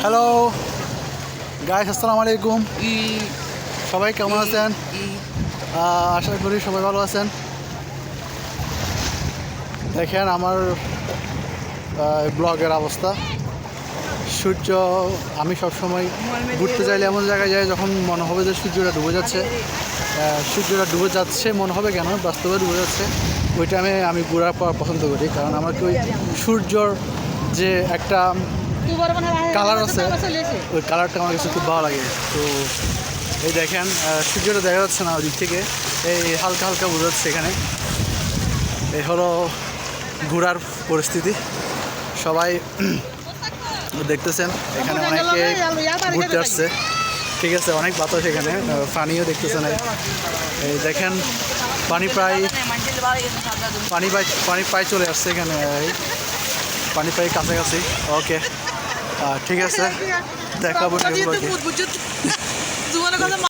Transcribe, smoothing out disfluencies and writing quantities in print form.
Hello guys, আসসালামু আলাইকুম। সবাই কেমন আছেন? আশা করি সবাই ভালো আছেন। দেখেন আমার ব্লগের অবস্থা। সূর্য, আমি সবসময় ঘুরতে চাইলে এমন জায়গায় যাই যখন মনে হবে যে সূর্যটা ডুবে যাচ্ছে। সূর্যটা ডুবে যাচ্ছে মনে হবে কেন, বাস্তবে ডুবে যাচ্ছে। ওই টাইমে আমি ঘোরার পর পছন্দ করি, কারণ আমাকে ওই সূর্যর যে একটা কালার আছে, ওই কালারটা আমার কাছে খুব ভালো লাগে। তো এই দেখেন সূর্যটা দেখা যাচ্ছে না ওই দিক থেকে, এই হালকা হালকা বোঝা যাচ্ছে এখানে। এই হলো ঘোরার পরিস্থিতি। সবাই দেখতেছেন এখানে অনেকে ঘুরতে আসছে, ঠিক আছে, অনেক বাতাস এখানে, পানিও দেখতেছেন। এই দেখেন পানি প্রায় চলে আসছে এখানে, পানি প্রায় কাছাকাছি। ওকে, ঠিক আছে, দেখাবো।